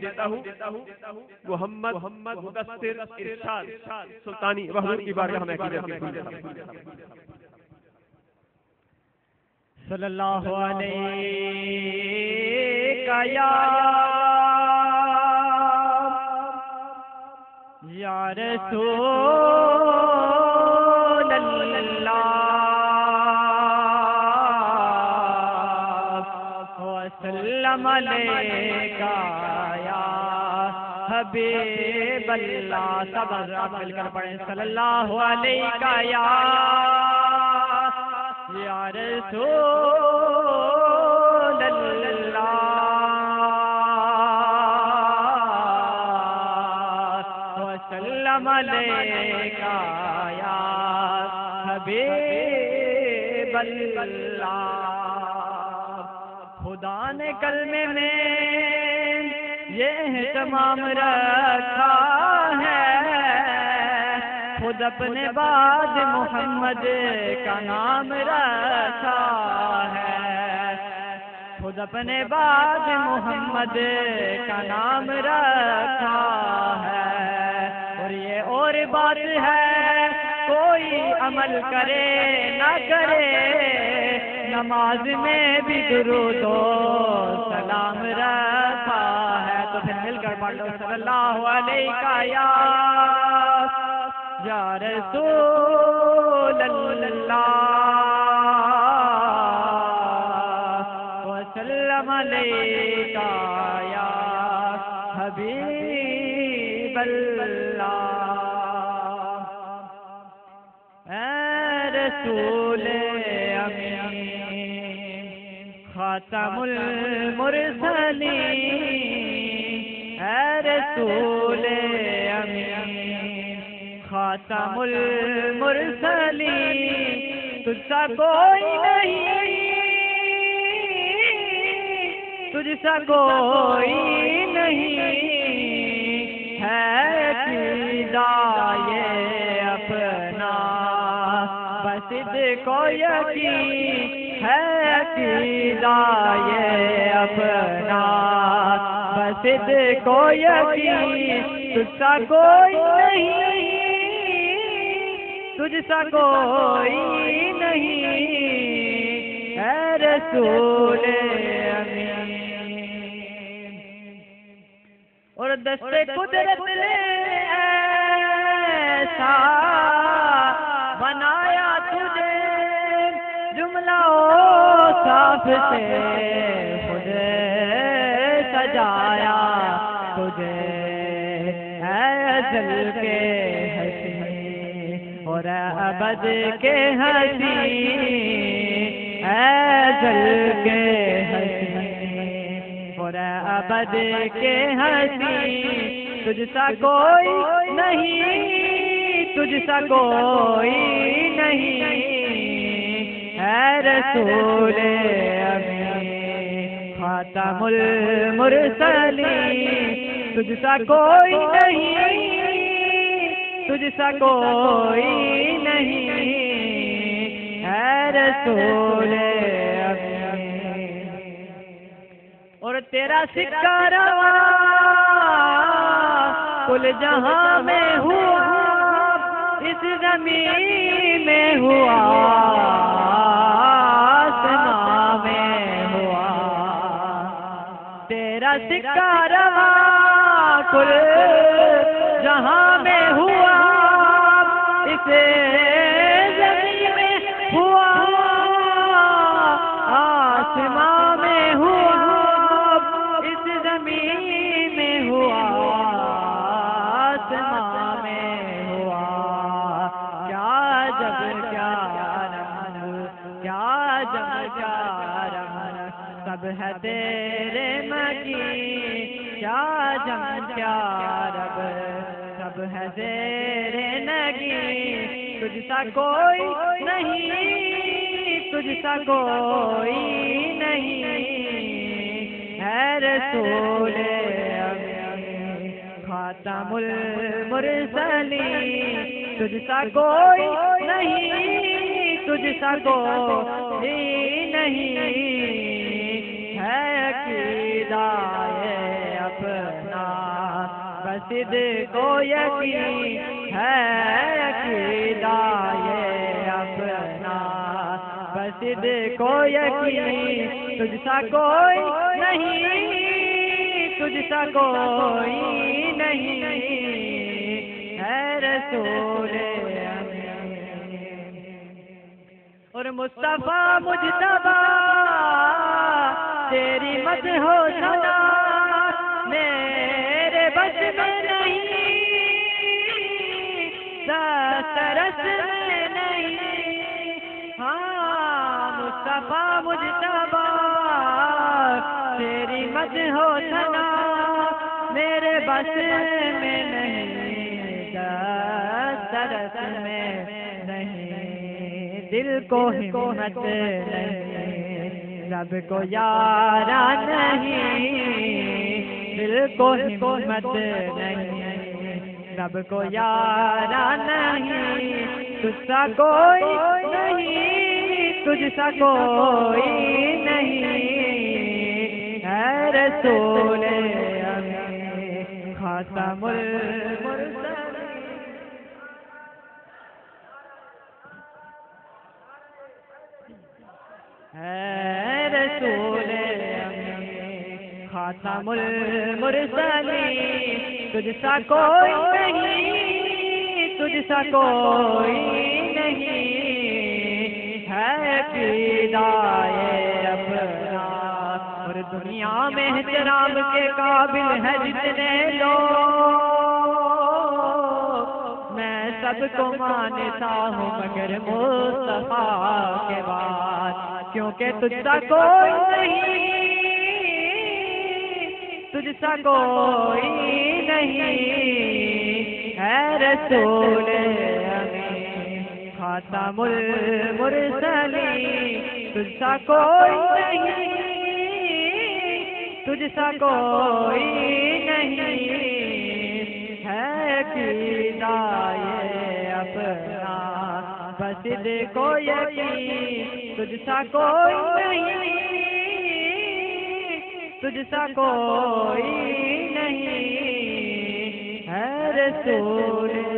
دیتا ہوں محمد مدثر ارشاد سلطانی وحضور کی بارگاہ میں صلی اللہ علیہ یا رسول اللہ وسلم علیکہ یا حبیب اللہ. سب حضرات مل کر پڑھیں صلی اللہ علیہ یا رسول اللہ وسلم علیکہ یا حبیب اللہ. خدا نے کلمے میں یہ اہتمام رکھا ہے، خود اپنے بعد محمد کا نام رکھا ہے، خود اپنے بعد محمد کا نام رکھا ہے. اور یہ اور بات ہے کوئی عمل کرے نہ کرے، نماز میں بھی درود و سلام رکھا ہے. تو پھر مل کر پڑھ لو صلی اللہ علیہ یا رسول اللہ وسلم علیکہ یا حبیب اللہ. اے رسول امین خاتم المرسلین، اے رسول امین خاتم المرسلین، تجھ سا کوئی نہیں، تجھ سا کوئی نہیں ہے عقیدہ یہ اپنا، بس صدق و یقین ہے عقیدہ یہ اپنا، بس صدق و یقین. تجھ سا کوئی نہیں، تجھ سا کوئی نہیں اے رسول امین. اور دست قدرت نے ایسا بنایا تجھے، جملہ اوصاف سے خود سجایا تجھے، اے ازل کے حسین اور ابد کے حسین، اے ازل کے حسین اور ابد کے حسین. تجھ سا کوئی نہیں، تجھ سا کوئی نہیں اے رسول امین خاتم المرسلین. تجھ سا کوئی نہیں، تجھ سا کوئی نہیں اے رسول امین. اور تیرا سکہ رواں کل جہاں میں ہوا، اس زمین میں ہوا، آسمان میں ہوا. تیرا سکہ رواں کل جہاں میں ہوا، اس زمین میں ہوا، آسمان میں ہوا، اس زمین میں ہوا، آسمان میں ہوا. کیا جب کیا رمز، کیا جب کیا رمز، سب ہے تیرے مکین. کیا جم کیا رب، سب ہے زیر نگین. تجھ سا کوئی نہیں، تجھ سا کوئی نہیں ہے رسول امین خاتم المرسلین. تجھ سا کوئی نہیں، تجھ سا کوئی نہیں ہے عقیدہ یہ اپنا. اپنا بس کو یقین ہے عقیدہ یہ اپنا بس کو یقین تجھ سا کوئی نہیں تجھ سا کوئی نہیں ہے رسول اور مصطفیٰ مجتبیٰ تیری مت ہو سنا میرے بس میں نہیں دسترس میں نہیں ہاں مصطفیٰ مجتبیٰ تیری مت ہو سنا میرے بس میں نہیں دسترس میں نہیں دل کو ہمت نہیں رب کو یارا نہیں دل کو ہمت نہیں رب کو یارا نہیں تجھ سا کوئی نہیں تجھ سا کوئی نہیں ہے رسول امی خاتم المرسلین ہے رسول امی خاتم المرسلین تجھ سا کوئی نہیں تجھ سا کوئی نہیں ہے عقیدہ یہ اپنا اور دنیا میں احترام کے قابل ہے جتنے لوگ میں سب کو مانتا ہوں مگر مصطفیٰ کے بعد کیونکہ تجھ سا کوئی نہیں تجھ سا کوئی نہیں ہے رسول امی خاتم المرسلین تجھ سا کوئی نہیں تجھ سا کوئی نہیں ہے عقیدہ یہ اپنا بس کو یقین تجھ سا کوئی نہیں تجھ سا کوئی نہیں ہے رسول